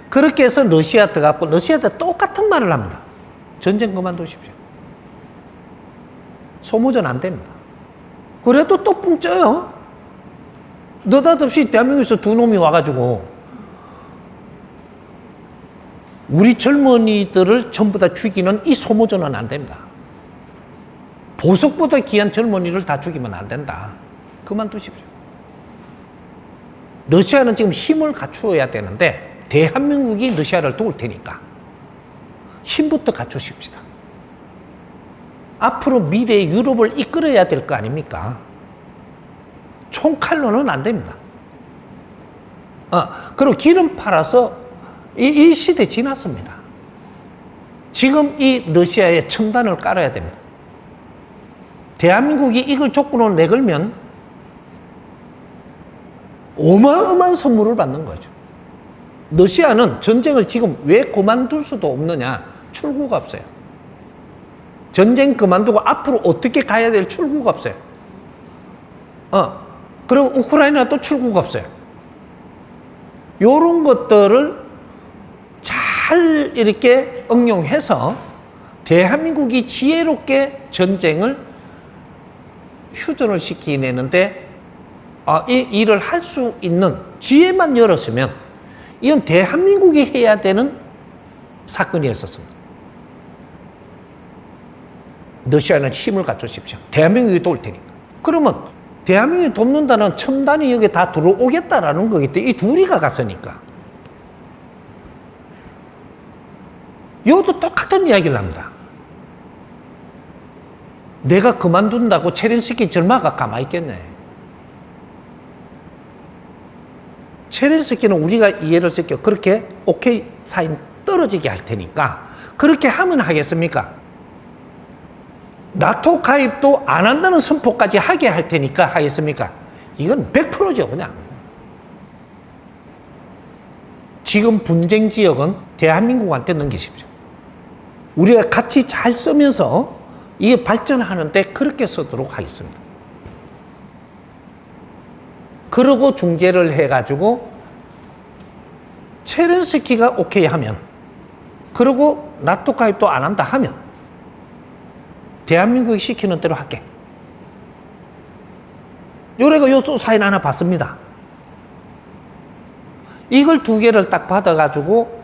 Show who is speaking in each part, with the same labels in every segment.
Speaker 1: 그렇게 해서 러시아 들어갔고, 러시아도 똑같은 말을 합니다. 전쟁 그만두십시오. 소모전 안 됩니다. 그래도 또 뿡 쪄요. 느닷없이 대한민국에서 두 놈이 와가지고 우리 젊은이들을 전부 다 죽이는 이 소모전은 안 됩니다. 보석보다 귀한 젊은이를 다 죽이면 안 된다. 그만두십시오. 러시아는 지금 힘을 갖추어야 되는데 대한민국이 러시아를 도울 테니까 힘부터 갖추십시다. 앞으로 미래의 유럽을 이끌어야 될 거 아닙니까? 총칼로는 안 됩니다. 그리고 기름 팔아서 이 시대 지났습니다. 지금 이 러시아에 첨단을 깔아야 됩니다. 대한민국이 이걸 조건으로 내걸면 어마어마한 선물을 받는 거죠. 러시아는 전쟁을 지금 왜 그만둘 수도 없느냐? 출구가 없어요. 전쟁 그만두고 앞으로 어떻게 가야 될 출구가 없어요. 그리고 우크라이나도 출구가 없어요. 요런 것들을 잘 이렇게 응용해서 대한민국이 지혜롭게 전쟁을 휴전을 시키내는데 이 일을 할 수 있는 지혜만 열었으면 이건 대한민국이 해야 되는 사건이었었습니다. 러시아는 힘을 갖추십시오. 대한민국이 도울 테니까. 그러면 대한민국이 돕는다는 첨단이 여기 다 들어오겠다라는 거겠지. 이 둘이 갔으니까. 이것도 똑같은 이야기를 합니다. 내가 그만둔다고 체렌스키 절마가 가만히 있겠네. 체렌스키는 우리가 이해를 시켜 그렇게 오케이 사인 떨어지게 할 테니까 그렇게 하면 하겠습니까? 나토 가입도 안 한다는 선포까지 하게 할 테니까 하겠습니까? 이건 100%죠, 그냥. 지금 분쟁 지역은 대한민국한테 넘기십시오. 우리가 같이 잘 쓰면서 이게 발전하는데 그렇게 쓰도록 하겠습니다. 그러고 중재를 해가지고 체렌스키가 오케이 하면, 그리고 나토 가입도 안 한다 하면 대한민국이 시키는 대로 할게. 요래가 요 사인 하나 받습니다. 이걸 두 개를 딱 받아가지고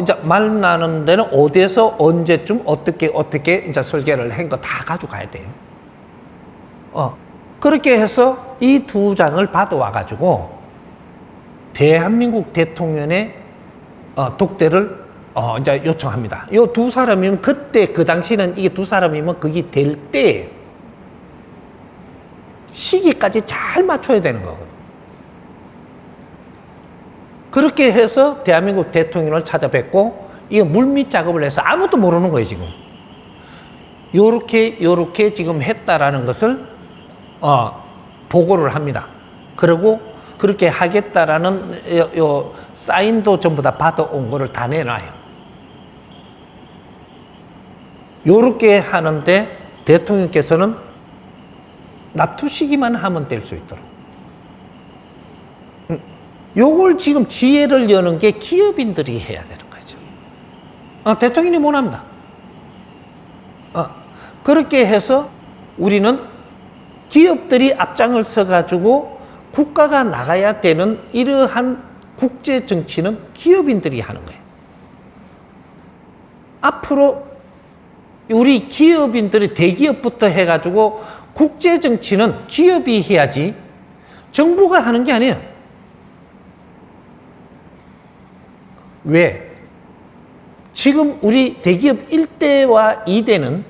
Speaker 1: 이제 만나는 데는 어디에서 언제쯤 어떻게 이제 설계를 한 거 다 가져가야 돼요. 그렇게 해서 이 두 장을 받아와가지고 대한민국 대통령의 독대를 이제 요청합니다. 요 두 사람이면 그때 그 당시는 이게 두 사람이면 그게 될 때 시기까지 잘 맞춰야 되는 거거든. 그렇게 해서 대한민국 대통령을 찾아뵙고 이거 물밑 작업을 해서 아무것도 모르는 거예요, 지금. 요렇게 지금 했다라는 것을 보고를 합니다. 그리고 그렇게 하겠다라는 요 사인도 전부 다 받아온 거를 다 내놔요. 요렇게 하는데 대통령께서는 납두시기만 하면 될 수 있도록. 요걸 지금 지혜를 여는 게 기업인들이 해야 되는 거죠. 대통령이 못합니다. 그렇게 해서 우리는 기업들이 앞장을 서가지고 국가가 나가야 되는 이러한 국제 정치는 기업인들이 하는 거예요. 앞으로 우리 기업인들이 대기업부터 해가지고 국제 정치는 기업이 해야지 정부가 하는 게 아니에요. 왜? 지금 우리 대기업 1대와 2대는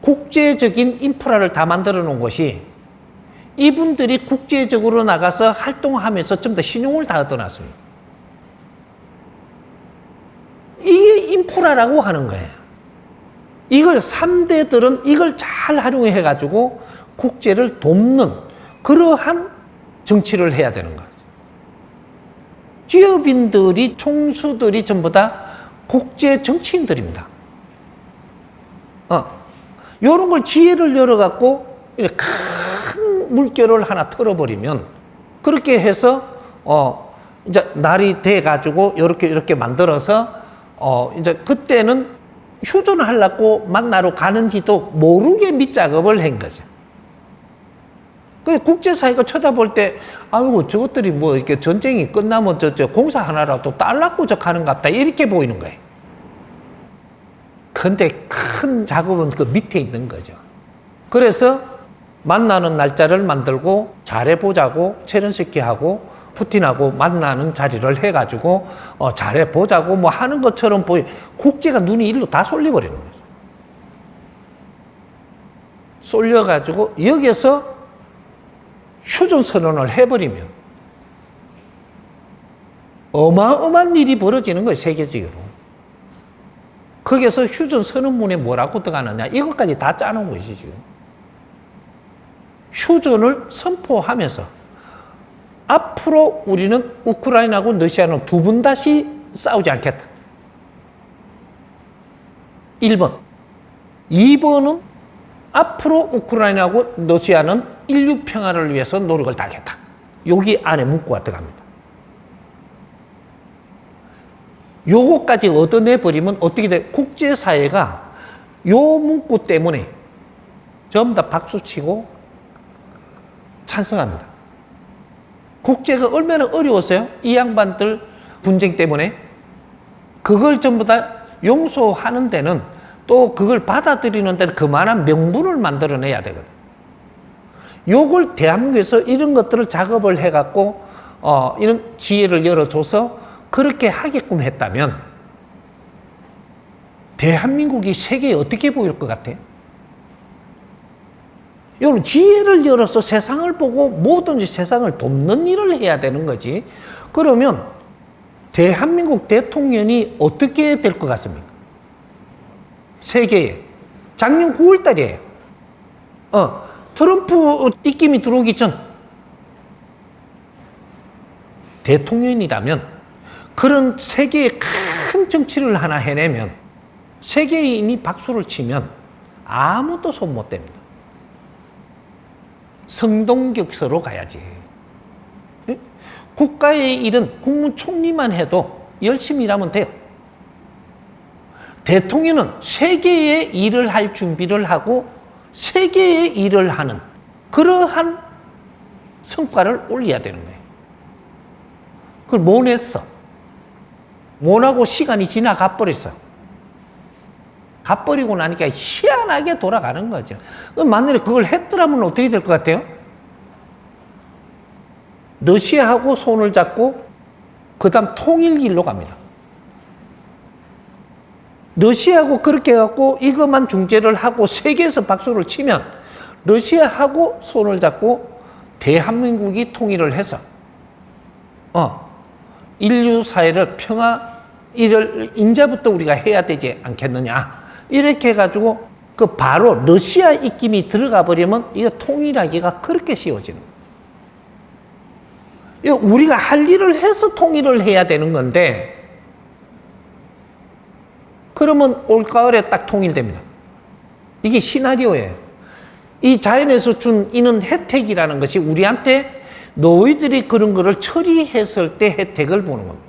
Speaker 1: 국제적인 인프라를 다 만들어 놓은 것이 이분들이 국제적으로 나가서 활동하면서 좀 더 신용을 다 얻어놨습니다. 이게 인프라라고 하는 거예요. 이걸 3대들은 이걸 잘 활용해가지고 국제를 돕는 그러한 정치를 해야 되는 거예요. 기업인들이, 총수들이 전부 다 국제 정치인들입니다. 요런 걸 지혜를 열어갖고 큰 물결을 하나 털어버리면 그렇게 해서 이제 날이 돼 가지고 이렇게 만들어서 이제 그때는 휴전을 하려고 만나러 가는지도 모르게 밑작업을 한 거죠. 그 국제사회가 쳐다볼 때, 아이고, 저것들이 뭐 이렇게 전쟁이 끝나면 저 공사 하나라도 딸라고 하는 것 같다. 이렇게 보이는 거예요. 근데 큰 작업은 그 밑에 있는 거죠. 그래서 만나는 날짜를 만들고 잘해보자고 체른스키 하고 푸틴하고 만나는 자리를 해가지고 잘해보자고 뭐 하는 것처럼 국제가 눈이 일로 다 쏠려버리는 거예요. 쏠려가지고 여기서 휴전선언을 해버리면 어마어마한 일이 벌어지는 거예요, 세계적으로. 거기서 휴전선언문에 뭐라고 들어가느냐, 이것까지 다 짜놓은 것이 지금. 휴전을 선포하면서 앞으로 우리는 우크라이나하고 러시아는 두 번 다시 싸우지 않겠다. 1번. 2번은 앞으로 우크라이나하고 러시아는 인류 평화를 위해서 노력을 다하겠다. 여기 안에 문구가 들어갑니다. 요거까지 얻어내버리면 어떻게 돼? 국제사회가 요 문구 때문에 전부 다 박수치고 찬성합니다. 국제가 얼마나 어려웠어요? 이 양반들 분쟁 때문에. 그걸 전부 다 용서하는 데는, 또 그걸 받아들이는 데는 그만한 명분을 만들어내야 되거든. 요걸 대한민국에서 이런 것들을 작업을 해갖고 이런 지혜를 열어줘서 그렇게 하게끔 했다면 대한민국이 세계에 어떻게 보일 것 같아요? 여러분, 지혜를 열어서 세상을 보고 뭐든지 세상을 돕는 일을 해야 되는 거지. 그러면 대한민국 대통령이 어떻게 될 것 같습니까? 세계에. 작년 9월 달이에요. 트럼프 입김이 들어오기 전 대통령이라면 그런 세계의 큰 정치를 하나 해내면 세계인이 박수를 치면 아무도 손 못 댑니다. 성동격서로 가야지. 국가의 일은 국무총리만 해도 열심히 일하면 돼요. 대통령은 세계의 일을 할 준비를 하고 세계의 일을 하는 그러한 성과를 올려야 되는 거예요. 그걸 못 했어. 못 하고 시간이 지나가 버렸어. 가버리고 나니까 희한하게 돌아가는 거죠. 만약에 그걸 했더라면 어떻게 될 것 같아요? 러시아하고 손을 잡고 그 다음 통일길로 갑니다. 러시아하고 그렇게 해갖고 이것만 중재를 하고 세계에서 박수를 치면 러시아하고 손을 잡고 대한민국이 통일을 해서 인류 사회를 이를 인자부터 우리가 해야 되지 않겠느냐. 이렇게 해가지고 그 바로 러시아 입김이 들어가 버리면 이거 통일하기가 그렇게 쉬워지는 거예요. 우리가 할 일을 해서 통일을 해야 되는 건데 그러면 올가을에 딱 통일됩니다. 이게 시나리오예요. 이 자연에서 준 이는 혜택이라는 것이 우리한테 너희들이 그런 거를 처리했을 때 혜택을 보는 겁니다.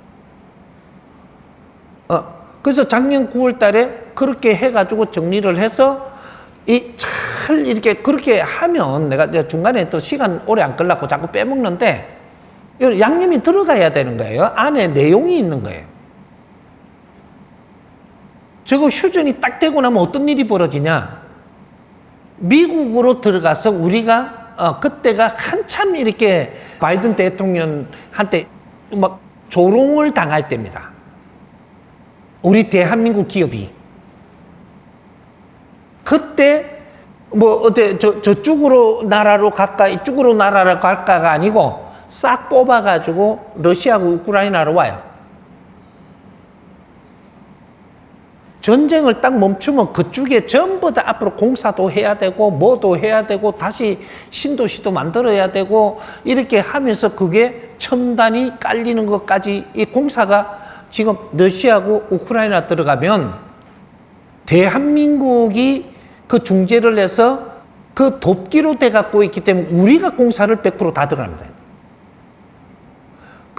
Speaker 1: 그래서 작년 9월 달에 그렇게 해가지고 정리를 해서 잘 이렇게 그렇게 하면 내가 중간에 또 시간 오래 안 끌려고 자꾸 빼먹는데 양념이 들어가야 되는 거예요. 안에 내용이 있는 거예요. 저거 휴전이 딱 되고 나면 어떤 일이 벌어지냐. 미국으로 들어가서 우리가 그때가 한참 이렇게 바이든 대통령한테 막 조롱을 당할 때입니다. 우리 대한민국 기업이. 그때 저쪽으로 나라로 갈까 이쪽으로 나라로 갈까가 아니고 싹 뽑아가지고 러시아하고 우크라이나로 와요. 전쟁을 딱 멈추면 그쪽에 전부 다 앞으로 공사도 해야 되고 뭐도 해야 되고 다시 신도시도 만들어야 되고 이렇게 하면서 그게 첨단이 깔리는 것까지 이 공사가 지금 러시아하고 우크라이나 들어가면 대한민국이 그 중재를 해서 그 돕기로 돼 갖고 있기 때문에 우리가 공사를 100% 다 들어갑니다.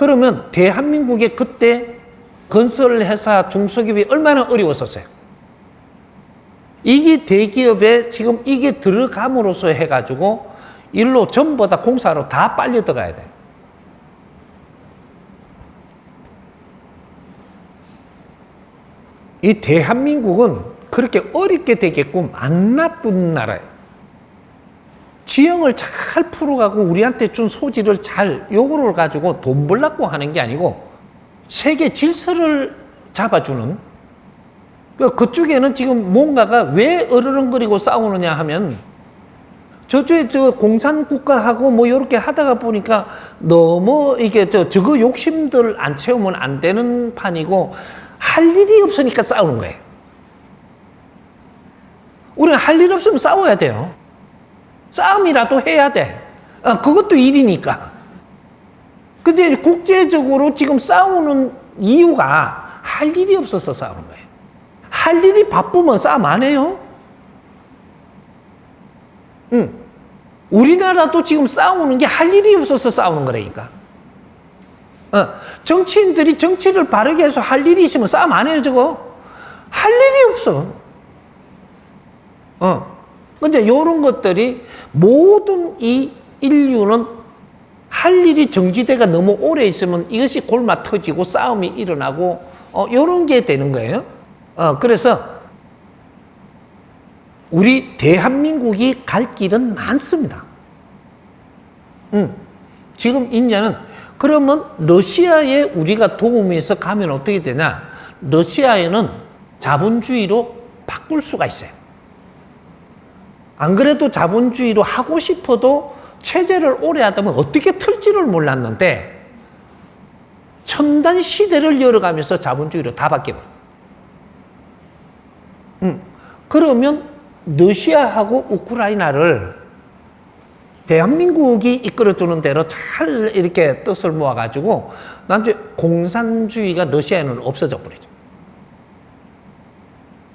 Speaker 1: 그러면 대한민국의 그때 건설회사 중소기업이 얼마나 어려웠었어요. 이게 대기업에 지금 이게 들어감으로써 해가지고 일로 전부 다 공사로 다 빨려 들어가야 돼요. 이 대한민국은 그렇게 어렵게 되게끔 안 놔둔 나라예요. 지형을 잘 풀어가고 우리한테 준 소지를 잘 요거를 가지고 돈 벌라고 하는 게 아니고 세계 질서를 잡아주는 그쪽에는 지금 뭔가가 왜 어르렁거리고 싸우느냐 하면 저쪽에 저 공산국가하고 뭐 이렇게 하다가 보니까 너무 이게 저거 욕심들 안 채우면 안 되는 판이고 할 일이 없으니까 싸우는 거예요. 우리는 할 일 없으면 싸워야 돼요. 싸움이라도 해야 돼. 그것도 일이니까. 근데 국제적으로 지금 싸우는 이유가 할 일이 없어서 싸우는 거예요. 할 일이 바쁘면 싸움 안 해요? 우리나라도 지금 싸우는 게 할 일이 없어서 싸우는 거라니까. 정치인들이 정치를 바르게 해서 할 일이 있으면 싸움 안 해요, 저거? 할 일이 없어. 근데 이런 것들이 모든 이 인류는 할 일이 정지대가 너무 오래 있으면 이것이 골마 터지고 싸움이 일어나고 이런 게 되는 거예요. 그래서 우리 대한민국이 갈 길은 많습니다. 지금 이제는 그러면 러시아에 우리가 도움해서 가면 어떻게 되냐? 러시아에는 자본주의로 바꿀 수가 있어요. 안 그래도 자본주의로 하고 싶어도 체제를 오래 하다 보면 어떻게 틀지를 몰랐는데 첨단 시대를 열어가면서 자본주의로 다 바뀌어버려. 그러면 러시아하고 우크라이나를 대한민국이 이끌어주는 대로 잘 이렇게 뜻을 모아가지고 나중에 공산주의가 러시아에는 없어져 버리죠.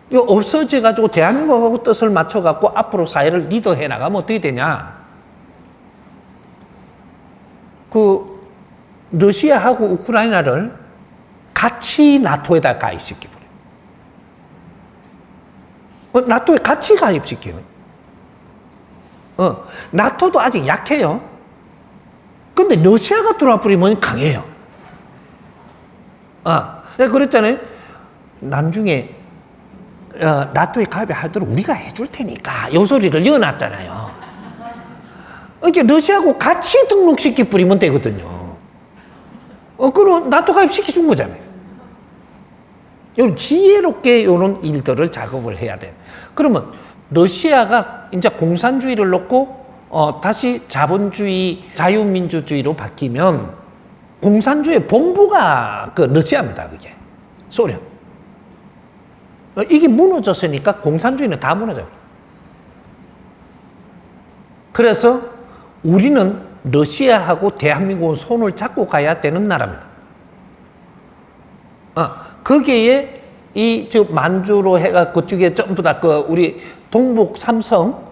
Speaker 1: 이거 없어져가지고 대한민국하고 뜻을 맞춰갖고 앞으로 사회를 리더해 나가면 어떻게 되냐? 그 러시아하고 우크라이나를 같이 나토에다 가입시켜버려요. 나토에 같이 가입시켜요. 나토도 아직 약해요. 근데 러시아가 들어와 버리면 강해요. 내가 그랬잖아요. 나중에 나토에 가입하도록 우리가 해줄 테니까 이 소리를 이어놨잖아요. 이렇게 러시아하고 같이 등록시켜 버리면 되거든요. 그럼 나토 가입시켜준 거잖아요. 지혜롭게 이런 일들을 작업을 해야 돼. 그러면 러시아가 이제 공산주의를 놓고 다시 자본주의, 자유민주주의로 바뀌면 공산주의 본부가 그 러시아입니다. 그게 소련. 이게 무너졌으니까 공산주의는 다 무너져요. 그래서 우리는 러시아하고 대한민국은 손을 잡고 가야 되는 나라입니다. 거기에 만주로 해가 그쪽에 전부 다 우리 동북 삼성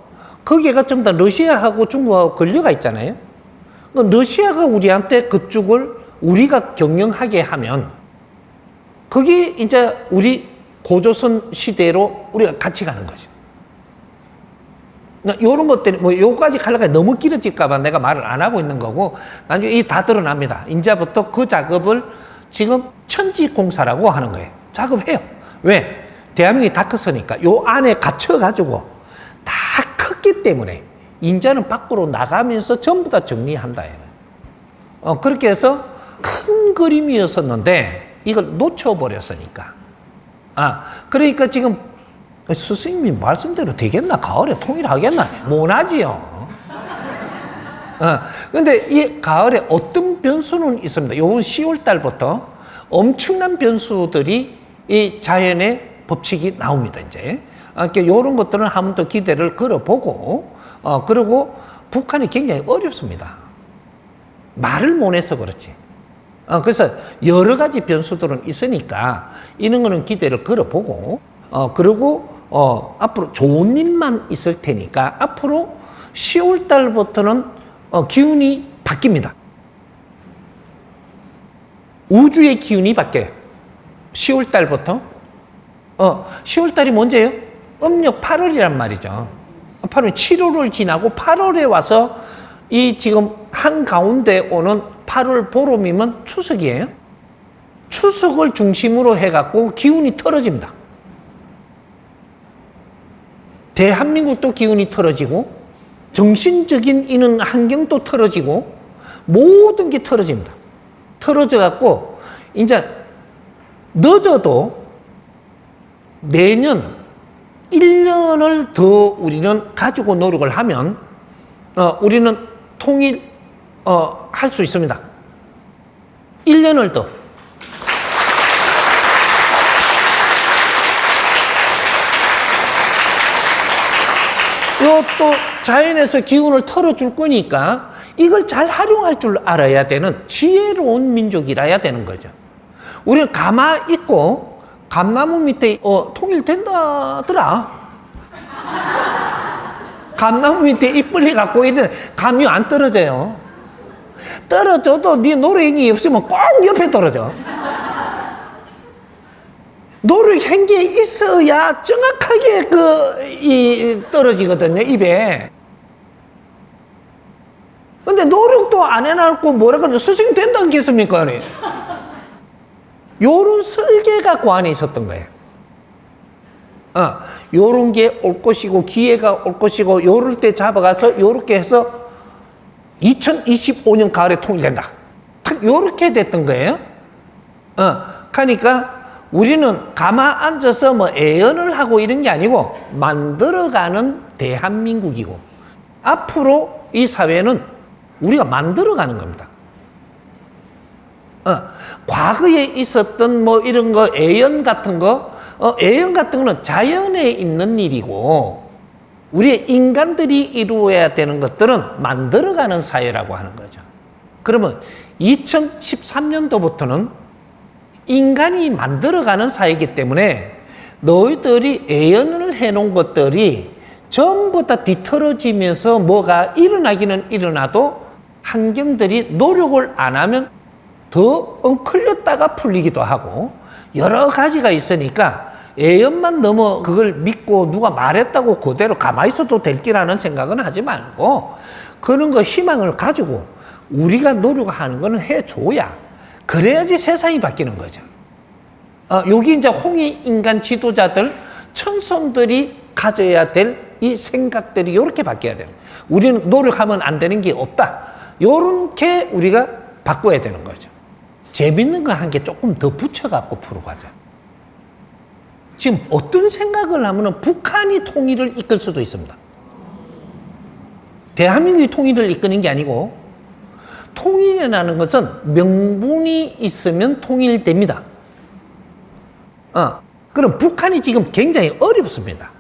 Speaker 1: 거기가 전부 다 러시아하고 중국하고 걸려가 있잖아요. 러시아가 우리한테 그쪽을 우리가 경영하게 하면 그게 이제 우리 고조선 시대로 우리가 같이 가는 거죠. 이런 것들이 요까지 가려고 너무 길어질까봐 내가 말을 안 하고 있는 거고 나중에 이 다 드러납니다. 이제부터 그 작업을 지금 천지공사라고 하는 거예요. 작업해요. 왜? 대한민국이 다 컸으니까 요 안에 갇혀가지고 다 컸기 때문에 인자는 밖으로 나가면서 전부 다 정리한다. 그렇게 해서 큰 그림이었었는데 이걸 놓쳐버렸으니까. 그러니까 지금 스승님이 말씀대로 되겠나? 가을에 통일하겠나? 못하지요. 근데 이 가을에 어떤 변수는 있습니다. 요번 10월 달부터 엄청난 변수들이 이 자연의 법칙이 나옵니다, 이제. 요런 것들은 한 번 더 기대를 걸어보고, 그리고 북한이 굉장히 어렵습니다. 말을 못 해서 그렇지. 그래서 여러 가지 변수들은 있으니까 이런 거는 기대를 걸어보고, 그리고 앞으로 좋은 일만 있을 테니까 앞으로 10월 달부터는 기운이 바뀝니다. 우주의 기운이 바뀌어요. 10월 달부터. 10월 달이 뭔지예요? 음력 8월이란 말이죠. 8월, 7월을 지나고 8월에 와서 이 지금 한가운데 오는 8월 보름이면 추석이에요. 추석을 중심으로 해갖고 기운이 틀어집니다. 대한민국도 기운이 틀어지고, 정신적인 이런 환경도 틀어지고, 모든 게 틀어집니다. 틀어져갖고, 이제 늦어도 내년 1년을 더 우리는 가지고 노력을 하면, 우리는 할 수 있습니다. 1년을 더. 또 자연에서 기운을 털어줄 거니까 이걸 잘 활용할 줄 알아야 되는 지혜로운 민족이라야 되는 거죠. 우리는 가마 있고 감나무 밑에 통일된다더라. 감나무 밑에 이빨이 갖고 있는 감이 안 떨어져요. 떨어져도 네 노력이 없으면 꼭 옆에 떨어져. 노력한 게 있어야 정확하게 떨어지거든요, 입에. 근데 노력도 안 해놨고 뭐라 그러죠? 스승 된다 않겠습니까? 요런 설계가 그 안에 있었던 거예요. 요런 게 올 것이고, 기회가 올 것이고, 요럴 때 잡아가서 요렇게 해서 2025년 가을에 통일된다. 딱 요렇게 됐던 거예요. 그러니까 우리는 가만 앉아서 뭐 애연을 하고 이런 게 아니고 만들어가는 대한민국이고, 앞으로 이 사회는 우리가 만들어가는 겁니다. 과거에 있었던 뭐 이런 거, 애연 같은 거, 애연 같은 거는 자연에 있는 일이고, 우리 인간들이 이루어야 되는 것들은 만들어가는 사회라고 하는 거죠. 그러면 2013년도부터는 인간이 만들어가는 사회이기 때문에 너희들이 애연을 해놓은 것들이 전부 다 뒤틀어지면서 뭐가 일어나기는 일어나도 환경들이 노력을 안 하면 더 엉클렸다가 풀리기도 하고 여러 가지가 있으니까 애연만 너무 그걸 믿고 누가 말했다고 그대로 가만히 있어도 될 기라는 생각은 하지 말고, 그런 거 희망을 가지고 우리가 노력하는 거는 해줘야, 그래야지 세상이 바뀌는 거죠. 여기 이제 홍익 인간 지도자들, 천손들이 가져야 될 이 생각들이 이렇게 바뀌어야 되는. 우리는 노력하면 안 되는 게 없다. 요렇게 우리가 바꿔야 되는 거죠. 재밌는 거 한 개 조금 더 붙여갖고 풀어가자. 지금 어떤 생각을 하면 북한이 통일을 이끌 수도 있습니다. 대한민국이 통일을 이끄는 게 아니고, 통일이라는 것은 명분이 있으면 통일됩니다. 그럼 북한이 지금 굉장히 어렵습니다.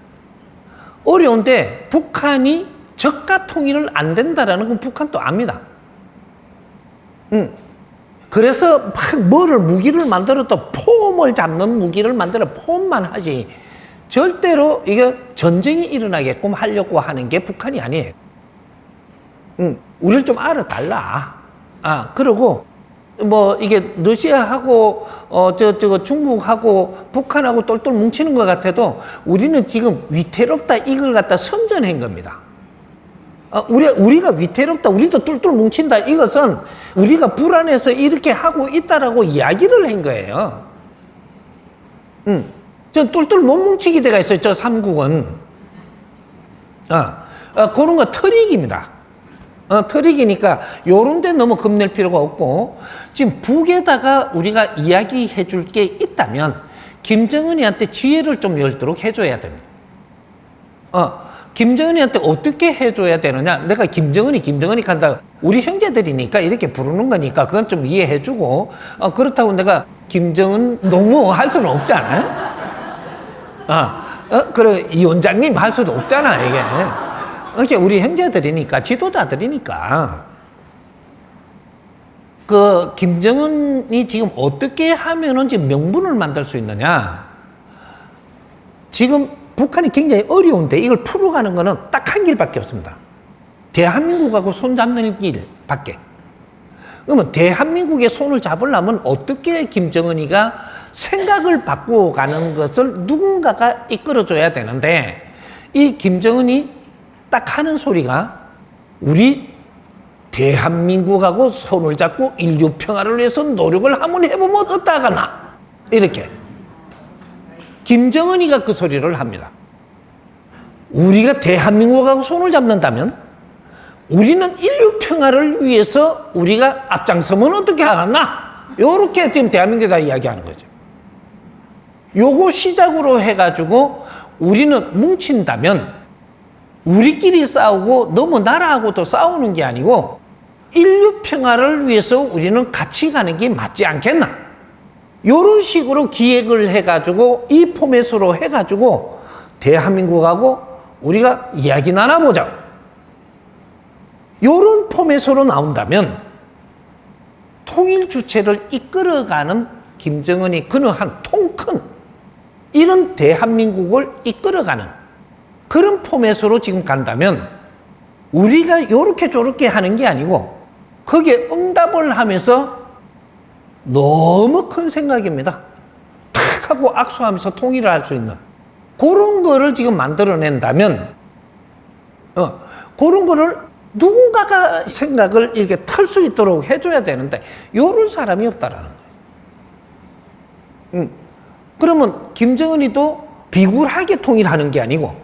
Speaker 1: 어려운데 북한이 저가 통일을 안 된다라는 건 북한도 압니다. 그래서 막 무기를 만들어도 폼을 잡는 무기를 만들어 폼만 하지, 절대로 이게 전쟁이 일어나게끔 하려고 하는 게 북한이 아니에요. 우리를 좀 알아달라. 그리고 뭐 이게 러시아하고 중국하고 북한하고 똘똘 뭉치는 것 같아도 우리는 지금 위태롭다 이걸 갖다 선전한 겁니다. 우리가 위태롭다, 우리도 똘똘 뭉친다, 이것은 우리가 불안해서 이렇게 하고 있다라고 이야기를 한 거예요. 저 똘똘 못 뭉치게 돼가 있어요, 저 삼국은. 그런 거 트릭입니다. 트릭이니까 요런 데 너무 겁낼 필요가 없고, 지금 북에다가 우리가 이야기해 줄 게 있다면 김정은이한테 지혜를 좀 열도록 해줘야 됩니다. 김정은이한테 어떻게 해줘야 되느냐? 내가 김정은이 간다, 우리 형제들이니까 이렇게 부르는 거니까 그건 좀 이해해주고, 그렇다고 내가 김정은 농무 할 수는 없잖아요. 그래 이 원장님 할 수도 없잖아 이게. 이렇게 우리 형제들이니까, 지도자들이니까. 그 김정은이 지금 어떻게 하면은 지금 명분을 만들 수 있느냐? 지금 북한이 굉장히 어려운데 이걸 풀어가는 거는 딱 한 길밖에 없습니다. 대한민국하고 손잡는 길밖에. 그러면 대한민국의 손을 잡으려면 어떻게 김정은이가 생각을 바꾸어가는 것을 누군가가 이끌어줘야 되는데, 이 김정은이 딱 하는 소리가 우리 대한민국하고 손을 잡고 인류 평화를 위해서 노력을 한번 해보면 어떠하나, 이렇게 김정은이가 그 소리를 합니다. 우리가 대한민국하고 손을 잡는다면 우리는 인류 평화를 위해서 우리가 앞장서면 어떻게 하겠나, 요렇게 지금 대한민국에다 이야기하는 거죠. 요거 시작으로 해가지고 우리는 뭉친다면 우리끼리 싸우고 너무 나라하고도 싸우는 게 아니고 인류 평화를 위해서 우리는 같이 가는 게 맞지 않겠나, 요런 식으로 기획을 해가지고 이 포맷으로 해가지고 대한민국하고 우리가 이야기 나눠보자, 요런 포맷으로 나온다면 통일 주체를 이끌어가는 김정은이 그는 한 통 큰 이런 대한민국을 이끌어가는 그런 포맷으로 지금 간다면 우리가 요렇게 저렇게 하는 게 아니고 거기에 응답을 하면서 너무 큰 생각입니다. 탁 하고 악수하면서 통일을 할 수 있는 그런 거를 지금 만들어낸다면 그런 거를 누군가가 생각을 이렇게 탈 수 있도록 해줘야 되는데 요런 사람이 없다라는 거예요. 그러면 김정은이도 비굴하게 통일하는 게 아니고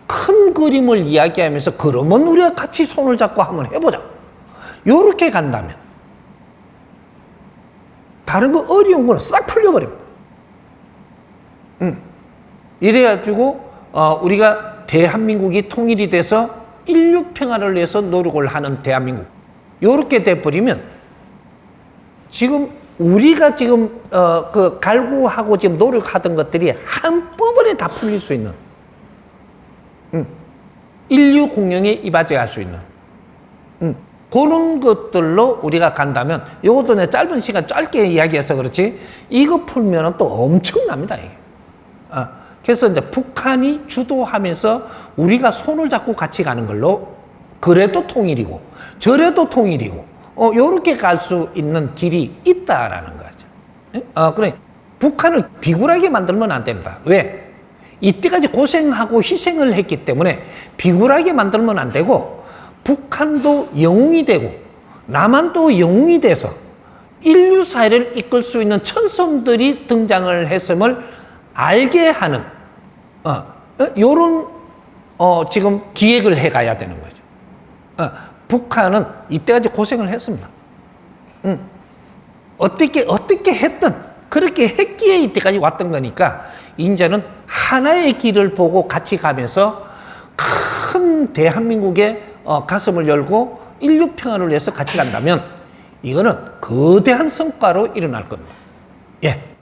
Speaker 1: 큰 그림을 이야기하면서 그러면 우리가 같이 손을 잡고 한번 해보자, 요렇게 간다면 다른 거 어려운 거는 싹 풀려버립니다. 이래가지고 우리가 대한민국이 통일이 돼서 인류 평화를 위해서 노력을 하는 대한민국, 요렇게 돼버리면 지금 우리가 지금 그 갈구하고 지금 노력하던 것들이 한꺼번에 다 풀릴 수 있는 인류 공영에 이바지할 수 있는 그런 것들로 우리가 간다면, 이것도 내 짧은 시간 짧게 이야기해서 그렇지 이거 풀면은 또 엄청납니다, 이게. 그래서 이제 북한이 주도하면서 우리가 손을 잡고 같이 가는 걸로 그래도 통일이고 저래도 통일이고 요렇게 갈 수 있는 길이 있다라는 거죠. 그래 북한을 비굴하게 만들면 안 됩니다. 왜? 이때까지 고생하고 희생을 했기 때문에 비굴하게 만들면 안 되고, 북한도 영웅이 되고 남한도 영웅이 돼서 인류 사회를 이끌 수 있는 천성들이 등장을 했음을 알게 하는 요런 지금 기획을 해가야 되는 거죠. 북한은 이때까지 고생을 했습니다. 어떻게 했든 그렇게 했기에 이때까지 왔던 거니까 이제는 하나의 길을 보고 같이 가면서 큰 대한민국의 가슴을 열고 인류 평화를 위해서 같이 간다면 이거는 거대한 성과로 일어날 겁니다. 예.